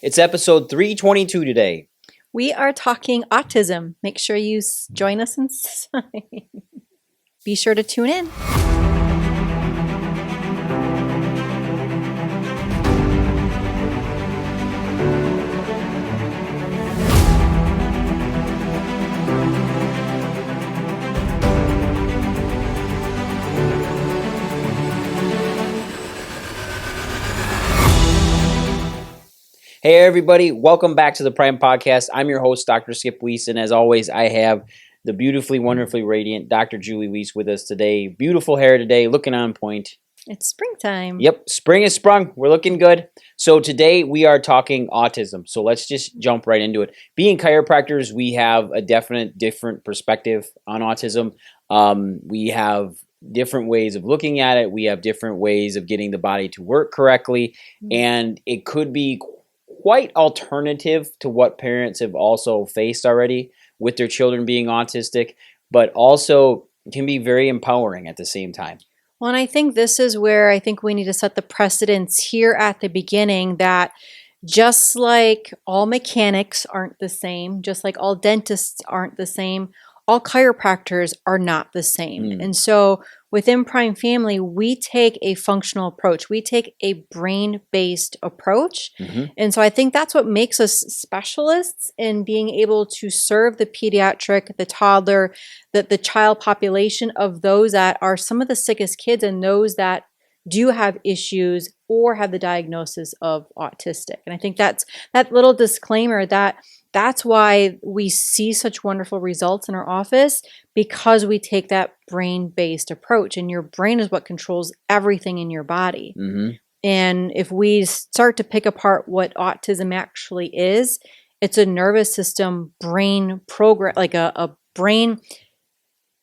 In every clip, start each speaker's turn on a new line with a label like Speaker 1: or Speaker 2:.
Speaker 1: It's episode 322 today.
Speaker 2: We are talking autism. Make sure you join us inside. Be sure to tune in.
Speaker 1: Hey everybody, welcome back to the Prime Podcast. I'm your host, Dr. Skip Wyss, and as always, I have the beautifully, wonderfully radiant Dr. Julie Wyss with us today. Beautiful hair today, looking on point.
Speaker 2: It's springtime.
Speaker 1: Yep, spring has sprung. We're looking good. So today we are talking autism. So let's just jump right into it. Being chiropractors, we have a different perspective on autism. We have different ways of looking at it. We have different ways of getting the body to work correctly. And it could be quite alternative to what parents have also faced already with their children being autistic, but also can be very empowering at the same time.
Speaker 2: Well, and I think this is where I think we need to set the precedence here at the beginning that just like all mechanics aren't the same, just like all dentists aren't the same, all chiropractors are not the same. And so within Prime Family, we take a functional approach. We take a brain-based approach. And so I think that's what makes us specialists in being able to serve the pediatric, the toddler, the child population of those that are some of the sickest kids and those that do have issues or have the diagnosis of autistic. And I think that's that little disclaimer that's why we see such wonderful results in our office, because we take that brain-based approach, and your brain is what controls everything in your body. And if we start to pick apart what autism actually is, it's a nervous system brain program, like a brain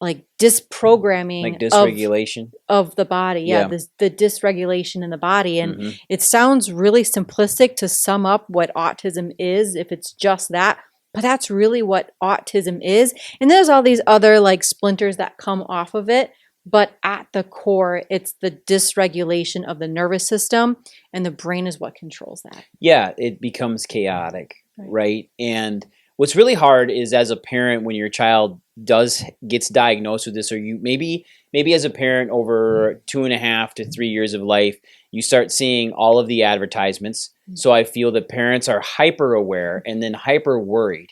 Speaker 2: like disprogramming,
Speaker 1: like dysregulation
Speaker 2: of the body. The dysregulation in the body. And it sounds really simplistic to sum up what autism is if it's just that, but that's really what autism is. And there's all these other like splinters that come off of it, but at the core, it's the dysregulation of the nervous system, and the brain is what controls that.
Speaker 1: Yeah, it becomes chaotic, right? And what's really hard is as a parent when your child gets diagnosed with this, or you maybe as a parent over 2.5 to 3 years of life, you start seeing all of the advertisements. So I feel that parents are hyper aware and then hyper worried.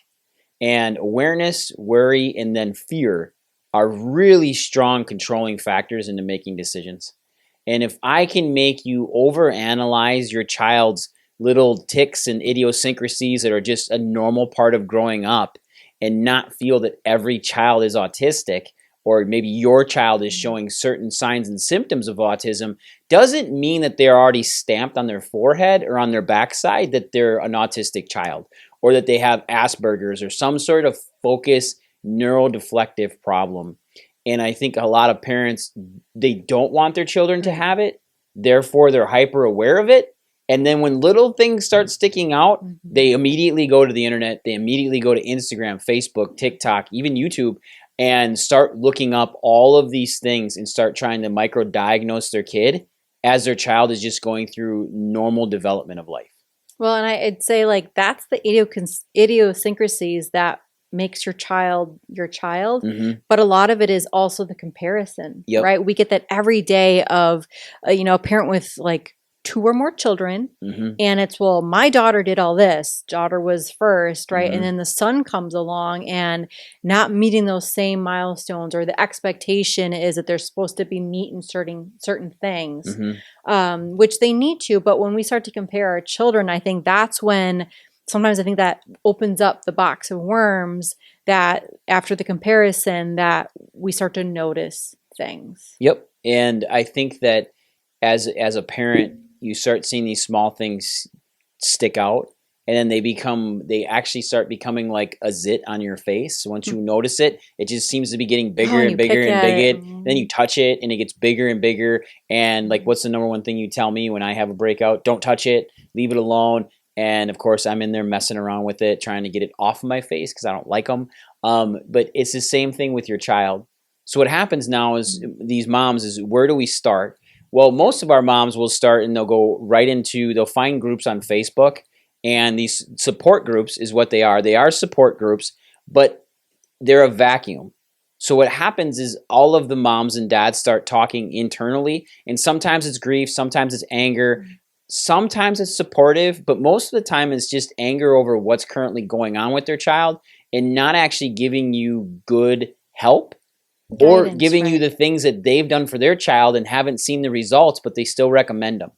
Speaker 1: And awareness, worry, and then fear are really strong controlling factors into making decisions. And if I can make you overanalyze your child's little tics and idiosyncrasies that are just a normal part of growing up, and not feel that every child is autistic, or maybe your child is showing certain signs and symptoms of autism, doesn't mean that they're already stamped on their forehead or on their backside that they're an autistic child, or that they have Asperger's or some sort of focus neurodeflective problem. And I think a lot of parents, they don't want their children to have it, therefore they're hyper aware of it. And then when little things start sticking out, they immediately go to the internet, they immediately go to Instagram, Facebook, TikTok, even YouTube, and start looking up all of these things and start trying to micro-diagnose their kid as their child is just going through normal development of life.
Speaker 2: Well, and I'd say like that's the idiosyncrasies that makes your child, but a lot of it is also the comparison, right? We get that every day of, a parent with like 2 or more children, and it's, well, my daughter did all this, daughter was first, right? And then the son comes along and not meeting those same milestones, or the expectation is that they're supposed to be meeting certain things, which they need to. But when we start to compare our children, I think that's when sometimes I think that opens up the box of worms, that after the comparison that we start to notice things.
Speaker 1: Yep. And I think that as a parent, you start seeing these small things stick out, and then they actually start becoming like a zit on your face. So once you notice it, it just seems to be getting bigger and bigger and bigger. Then you touch it and it gets bigger and bigger. And like, what's the number one thing you tell me when I have a breakout? Don't touch it, leave it alone. And of course, I'm in there messing around with it, trying to get it off of my face because I don't like them. But it's the same thing with your child. So what happens now is these moms is, where do we start? Well, most of our moms will start and they'll go right into, they'll find groups on Facebook And these support groups is what they are. They are support groups, but they're a vacuum. So what happens is all of the moms and dads start talking internally, and sometimes it's grief, sometimes it's anger, sometimes it's supportive, but most of the time it's just anger over what's currently going on with their child and not actually giving you good help or
Speaker 2: Guidance,
Speaker 1: giving you
Speaker 2: right.
Speaker 1: the things that they've done for their child and haven't seen the results, but they still recommend them,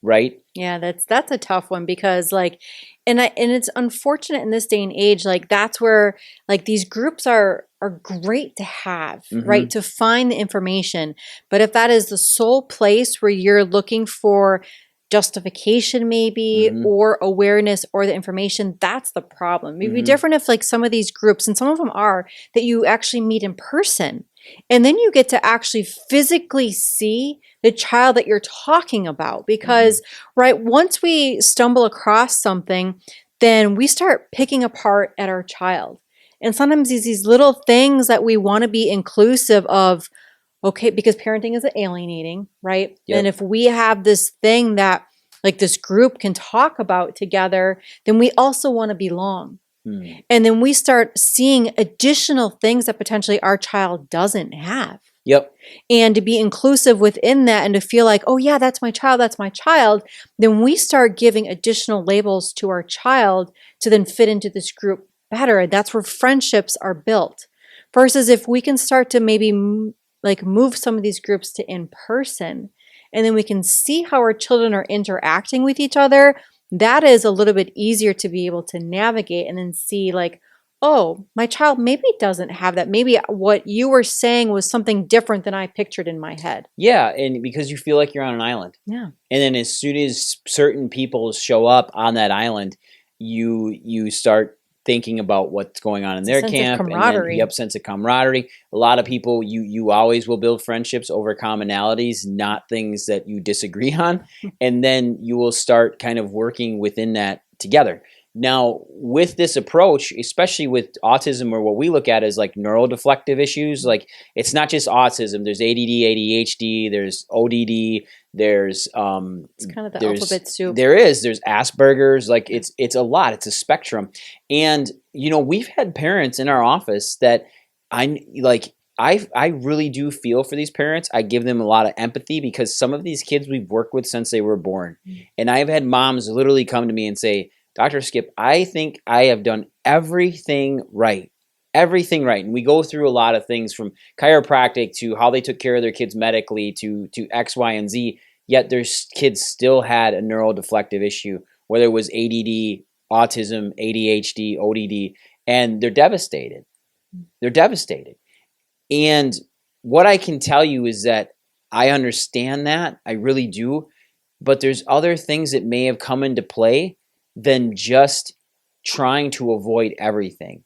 Speaker 1: right?
Speaker 2: Yeah, that's a tough one because like and it's unfortunate in this day and age, like that's where like these groups are great to have, right? To find the information. But if that is the sole place where you're looking for justification maybe or awareness or the information, that's the problem. It'd be different if like some of these groups, and some of them are, that you actually meet in person. And then you get to actually physically see the child that you're talking about because, right, once we stumble across something, then we start picking apart at our child. And sometimes these little things that we want to be inclusive of, okay, because parenting is alienating, right?
Speaker 1: Yep.
Speaker 2: And if we have this thing that like this group can talk about together, then we also want to belong. And then we start seeing additional things that potentially our child doesn't have.
Speaker 1: Yep.
Speaker 2: And to be inclusive within that and to feel like, oh yeah, that's my child, then we start giving additional labels to our child to then fit into this group better. And that's where friendships are built. Versus if we can start to maybe like move some of these groups to in person, and then we can see how our children are interacting with each other, that is a little bit easier to be able to navigate and then see like, oh, my child maybe doesn't have that. Maybe what you were saying was something different than I pictured in my head.
Speaker 1: Yeah, and because you feel like you're on an island.
Speaker 2: Yeah.
Speaker 1: And then as soon as certain people show up on that island, you start thinking about what's going on in their camp, and then sense of camaraderie. A lot of people, you always will build friendships over commonalities, not things that you disagree on, and then you will start kind of working within that together. Now, with this approach, especially with autism, or what we look at as like neurodeflective issues, like it's not just autism. There's ADD, ADHD, there's ODD, there's
Speaker 2: it's kind of the alphabet soup.
Speaker 1: There's Asperger's, like it's a lot. It's a spectrum. And you know, we've had parents in our office that I really do feel for these parents. I give them a lot of empathy because some of these kids we've worked with since they were born. And I've had moms literally come to me and say, Dr. Skip, I think I have done everything right. Everything right. And we go through a lot of things from chiropractic to how they took care of their kids medically to X, Y, and Z. Yet their kids still had a neurodeflective issue, whether it was ADD, autism, ADHD, ODD, and they're devastated. They're devastated. And what I can tell you is that I understand that. I really do. But there's other things that may have come into play than just trying to avoid everything.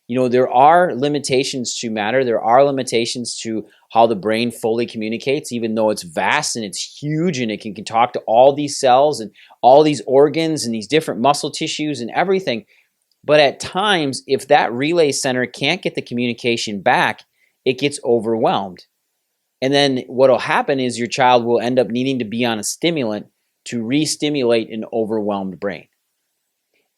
Speaker 1: You know, there are limitations to matter. There are limitations to how the brain fully communicates, even though it's vast and it's huge and it can talk to all these cells and all these organs and these different muscle tissues and everything. But at times, if that relay center can't get the communication back, it gets overwhelmed. And then what will happen is your child will end up needing to be on a stimulant to re-stimulate an overwhelmed brain.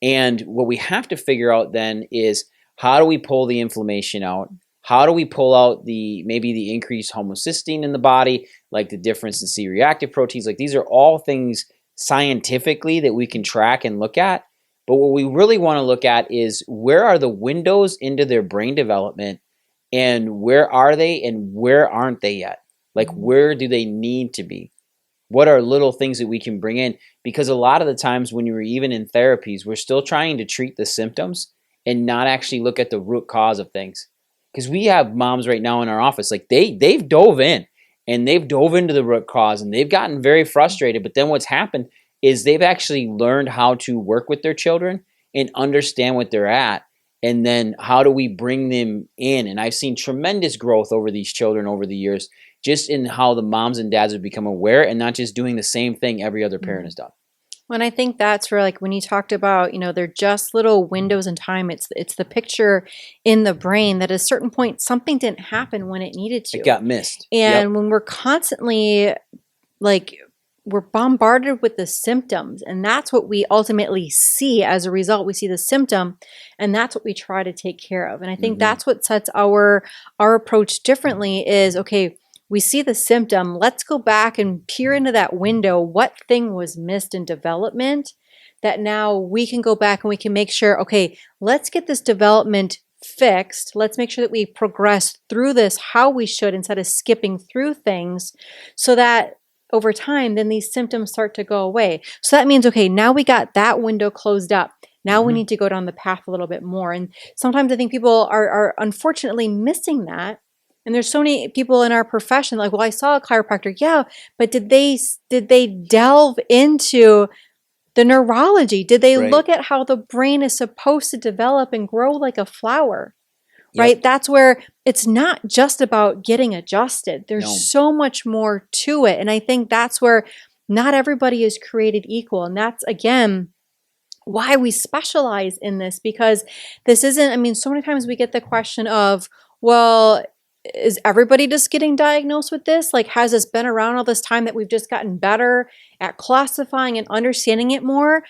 Speaker 1: And what we have to figure out then is, how do we pull the inflammation out? How do we pull out maybe the increased homocysteine in the body, like the difference in C-reactive proteins? Like these are all things scientifically that we can track and look at. But what we really want to look at is, where are the windows into their brain development, and where are they and where aren't they yet? Like where do they need to be? What are little things that we can bring in? Because a lot of the times when you're even in therapies, we're still trying to treat the symptoms and not actually look at the root cause of things. Because we have moms right now in our office, like they've dove in and they've dove into the root cause and they've gotten very frustrated. But then what's happened is they've actually learned how to work with their children and understand what they're at. And then how do we bring them in? And I've seen tremendous growth over these children over the years, just in how the moms and dads have become aware and not just doing the same thing every other parent has done.
Speaker 2: When I think that's where, like, when you talked about, you know, they're just little windows in time. It's the picture in the brain that at a certain point something didn't happen when it needed to.
Speaker 1: It got missed.
Speaker 2: And when we're constantly like we're bombarded with the symptoms, and that's what we ultimately see. As a result, we see the symptom, and that's what we try to take care of. And I think that's what sets our approach differently is, okay, we see the symptom, let's go back and peer into that window. What thing was missed in development that now we can go back and we can make sure, okay, let's get this development fixed. Let's make sure that we progress through this how we should instead of skipping through things, so that over time, then these symptoms start to go away. So that means, okay, now we got that window closed up. Now we need to go down the path a little bit more. And sometimes I think people are unfortunately missing that. And there's so many people in our profession like, well, I saw a chiropractor. Yeah, but did they delve into the neurology? Did they look at how the brain is supposed to develop and grow like a flower? Right? That's where it's not just about getting adjusted. There's so much more to it. And I think that's where not everybody is created equal. And that's, again, why we specialize in this, because this isn't, I mean, so many times we get the question of, well, is everybody just getting diagnosed with this? Like, has this been around all this time that we've just gotten better at classifying and understanding it more?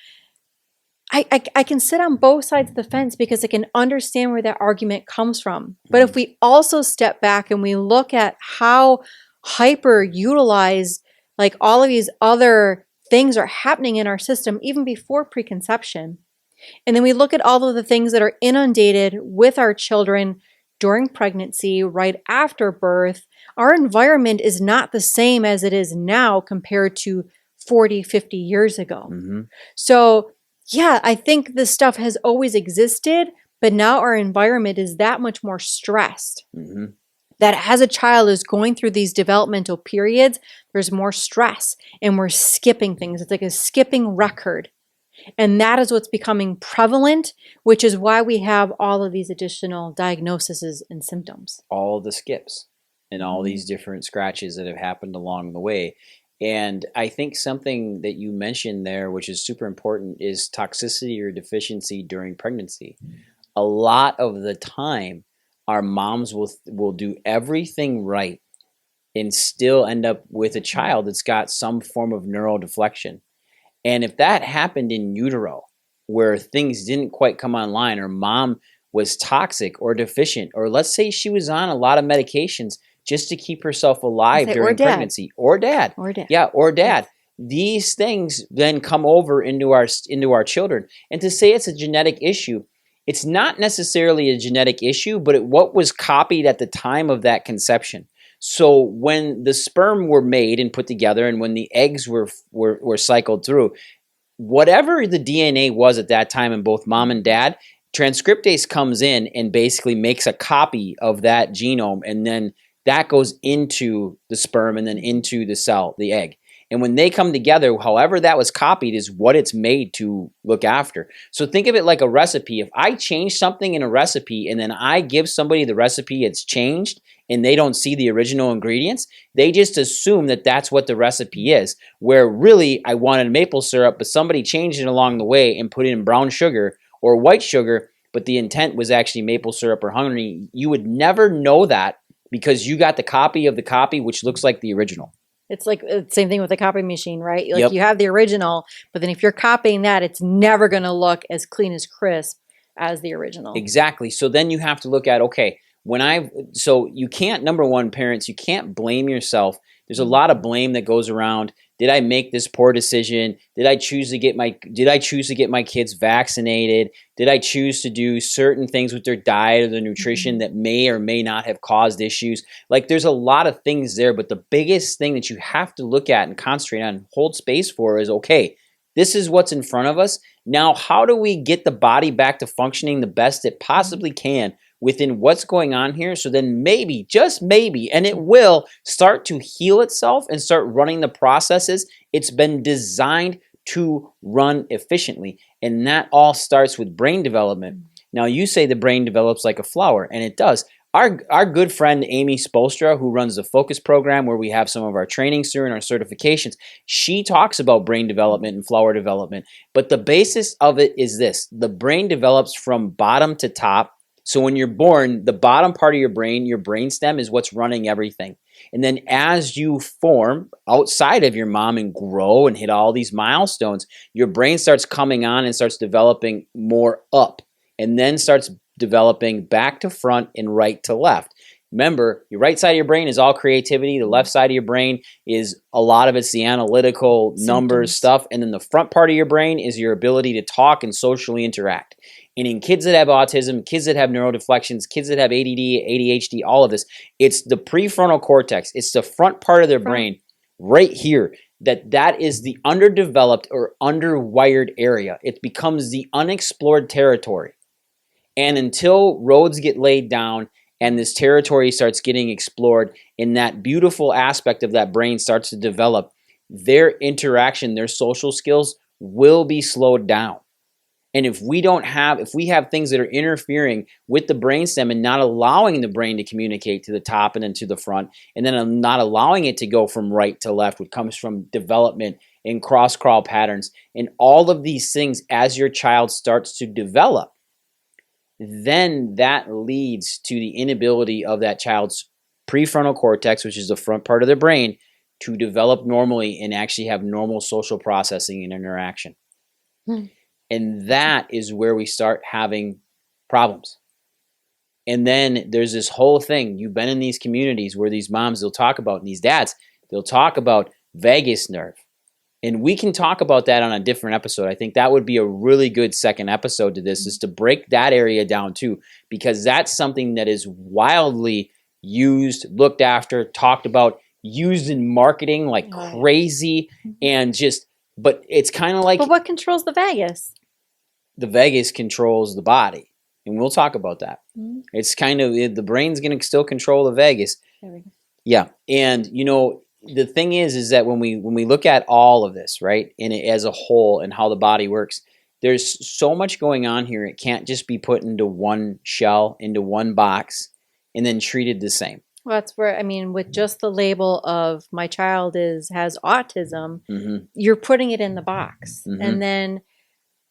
Speaker 2: I can sit on both sides of the fence because I can understand where that argument comes from. But if we also step back and we look at how hyper utilized like all of these other things are happening in our system even before preconception, and then we look at all of the things that are inundated with our children during pregnancy, right after birth, our environment is not the same as it is now compared to 40, 50 years ago. So yeah, I think this stuff has always existed, but now our environment is that much more stressed. That as a child is going through these developmental periods, there's more stress and we're skipping things. It's like a skipping record. And that is what's becoming prevalent, which is why we have all of these additional diagnoses and symptoms.
Speaker 1: All the skips and all these different scratches that have happened along the way. And I think something that you mentioned there, which is super important, is toxicity or deficiency during pregnancy. A lot of the time, our moms will do everything right and still end up with a child that's got some form of neural deflection. And if that happened in utero, where things didn't quite come online, or mom was toxic or deficient, or let's say she was on a lot of medications just to keep herself alive during pregnancy, or dad. Yeah, or dad. These things then come over into our children. And to say it's a genetic issue, it's not necessarily a genetic issue, but what was copied at the time of that conception. So when the sperm were made and put together, and when the eggs were cycled through, whatever the DNA was at that time in both mom and dad, transcriptase comes in and basically makes a copy of that genome, and then that goes into the sperm and then into the cell, the egg. And when they come together, however that was copied is what it's made to look after. So think of it like a recipe. If I change something in a recipe and then I give somebody the recipe it's changed and they don't see the original ingredients, they just assume that that's what the recipe is, where really I wanted maple syrup, but somebody changed it along the way and put in brown sugar or white sugar, but the intent was actually maple syrup or honey. You would never know that because you got the copy of the copy, which looks like the original.
Speaker 2: It's like the same thing with the copy machine, right? Like you have the original, but then if you're copying that, it's never going to look as clean as crisp as the original.
Speaker 1: Exactly. So then you have to look at, okay, so you can't, number one, parents, you can't blame yourself. There's a lot of blame that goes around. Did I make this poor decision? Did I choose to get my kids vaccinated? Did I choose to do certain things with their diet or their nutrition that may or may not have caused issues? Like, there's a lot of things there, but the biggest thing that you have to look at and concentrate on and hold space for is, okay, this is what's in front of us. Now, how do we get the body back to functioning the best it possibly can within what's going on here? So then maybe, just maybe, and it will start to heal itself and start running the processes it's been designed to run efficiently. And that all starts with brain development. Now, you say the brain develops like a flower, and it does. Our good friend Amy Spolstra, who runs the Focus program where we have some of our trainings through and our certifications, she talks about brain development and flower development. But the basis of it is this: the brain develops from bottom to top. So when you're born, the bottom part of your brain stem, is what's running everything. And then as you form outside of your mom and grow and hit all these milestones, your brain starts coming on and starts developing more up, and then starts developing back to front and right to left. Remember, your right side of your brain is all creativity. The left side of your brain is a lot of it's the analytical numbers stuff. And then the front part of your brain is your ability to talk and socially interact. And in kids that have autism, kids that have neurodeflections, kids that have ADD, ADHD, all of this, it's the prefrontal cortex. It's the front part of their brain right here. That is the underdeveloped or underwired area. It becomes the unexplored territory. And until roads get laid down and this territory starts getting explored and that beautiful aspect of that brain starts to develop, their interaction, their social skills will be slowed down. And if we have things that are interfering with the brainstem and not allowing the brain to communicate to the top and then to the front, and then not allowing it to go from right to left, which comes from development and cross-crawl patterns, and all of these things as your child starts to develop, then that leads to the inability of that child's prefrontal cortex, which is the front part of their brain, to develop normally and actually have normal social processing and interaction. And that is where we start having problems. And then there's this whole thing. You've been in these communities where these moms, they'll talk about, and these dads, they'll talk about vagus nerve. And we can talk about that on a different episode. I think that would be a really good second episode to this, is to break that area down too, because that's something that is wildly used, looked after, talked about, used in marketing like crazy, and just, but it's kind of like...
Speaker 2: But what controls the vagus?
Speaker 1: The vagus controls the body, and we'll talk about that. It's kind of, the brain's going to still control the vagus. Yeah, and you know, the thing is that when we look at all of this, right, and it as a whole and how the body works, there's so much going on here. It can't just be put into one shell, into one box, and then treated the same.
Speaker 2: Well, that's where, I mean, with just the label of my child has autism, you're putting it in the box. And then,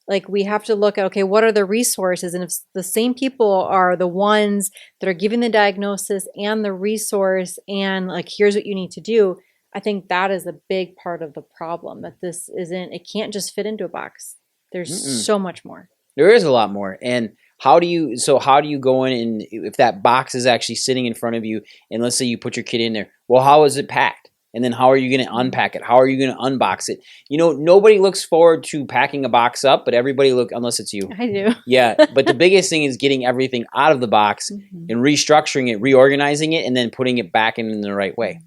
Speaker 2: like, we have to look at, okay, what are the resources? And if the same people are the ones that are giving the diagnosis and the resource and, like, here's what you need to do, I think that is a big part of the problem, that this isn't, it can't just fit into a box. There's so much more. There
Speaker 1: is a lot more. And how do you go in, and if that box is actually sitting in front of you, and let's say you put your kid in there, well, how is it packed? And then how are you going to unpack it? How are you going to unbox it? You know, nobody looks forward to packing a box up, but everybody unless it's you.
Speaker 2: I do.
Speaker 1: Yeah, but the biggest thing is getting everything out of the box and restructuring it, reorganizing it, and then putting it back in the right way.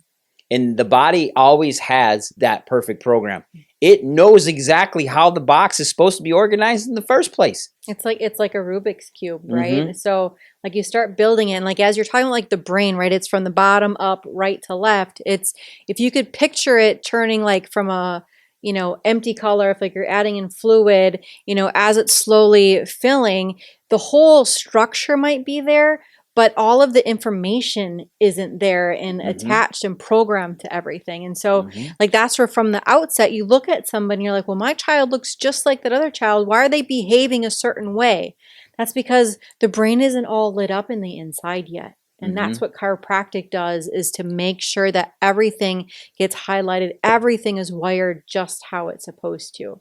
Speaker 1: And the body always has that perfect program. It knows exactly how the box is supposed to be organized in the first place.
Speaker 2: It's like a Rubik's Cube, right? So like you start building it, and like as you're talking about like the brain, right? It's from the bottom up, right to left. It's, if you could picture it turning like from a, you know, empty color, if like you're adding in fluid, you know, as it's slowly filling, the whole structure might be there, but all of the information isn't there and attached and programmed to everything. And so like that's where from the outset you look at somebody and you're like, well, my child looks just like that other child. Why are they behaving a certain way? That's because the brain isn't all lit up in the inside yet. And that's what chiropractic does, is to make sure that everything gets highlighted. Everything is wired just how it's supposed to.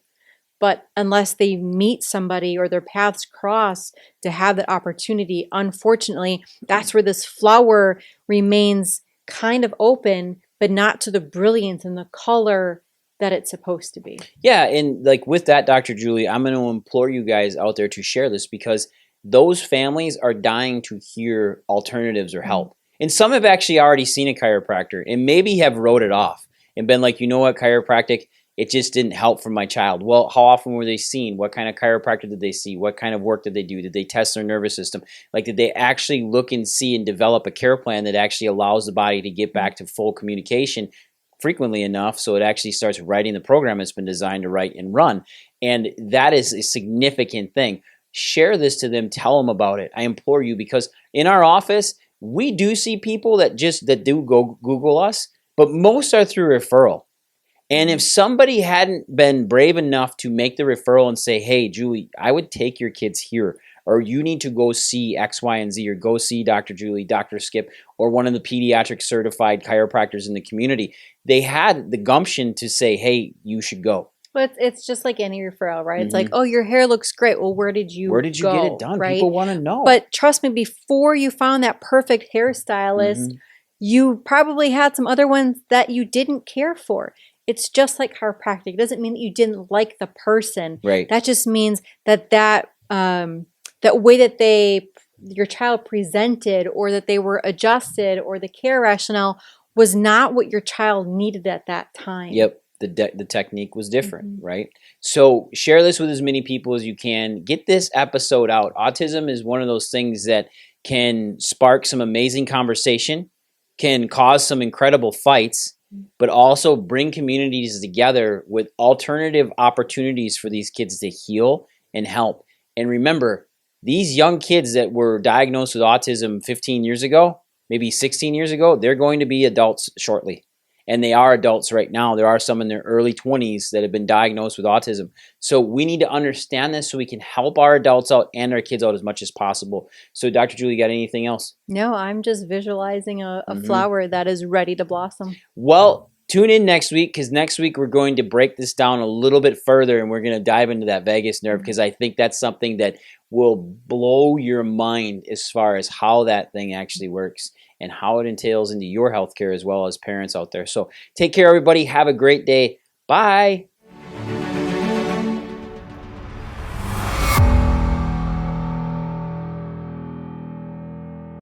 Speaker 2: But unless they meet somebody or their paths cross to have that opportunity, unfortunately, that's where this flower remains kind of open, but not to the brilliance and the color that it's supposed to be.
Speaker 1: Yeah, and like with that, Dr. Julie, I'm going to implore you guys out there to share this, because those families are dying to hear alternatives or help. And some have actually already seen a chiropractor and maybe have wrote it off and been like, you know what, chiropractic, it just didn't help for my child. Well, how often were they seen? What kind of chiropractor did they see? What kind of work did they do? Did they test their nervous system? Like, did they actually look and see and develop a care plan that actually allows the body to get back to full communication frequently enough so it actually starts writing the program it's been designed to write and run? And that is a significant thing. Share this to them. Tell them about it. I implore you, because in our office, we do see people that do go Google us, but most are through referral. And if somebody hadn't been brave enough to make the referral and say, hey, Julie, I would take your kids here, or you need to go see X, Y, and Z, or go see Dr. Julie, Dr. Skip, or one of the pediatric certified chiropractors in the community, they had the gumption to say, hey, you should go.
Speaker 2: But it's just like any referral, right? It's like, oh, your hair looks great. Well, where did you
Speaker 1: get it done?
Speaker 2: Right?
Speaker 1: People want to know.
Speaker 2: But trust me, before you found that perfect hairstylist, you probably had some other ones that you didn't care for. It's just like chiropractic. It doesn't mean that you didn't like the person.
Speaker 1: Right.
Speaker 2: That just means that that way that your child presented, or that they were adjusted, or the care rationale was not what your child needed at that time.
Speaker 1: Yep. The technique was different, right? So share this with as many people as you can. Get this episode out. Autism is one of those things that can spark some amazing conversation, can cause some incredible fights, but also bring communities together with alternative opportunities for these kids to heal and help. And remember, these young kids that were diagnosed with autism 15 years ago, maybe 16 years ago, they're going to be adults shortly. And they are adults right now. There are some in their early 20s that have been diagnosed with autism. So we need to understand this so we can help our adults out and our kids out as much as possible. So Dr. Julie, got anything else?
Speaker 2: No, I'm just visualizing a flower that is ready to blossom.
Speaker 1: Well, tune in next week, because next week we're going to break this down a little bit further, and we're going to dive into that vagus nerve, because I think that's something that will blow your mind as far as how that thing actually works and how it entails into your healthcare as well as parents out there. So take care, everybody. Have a great day. Bye.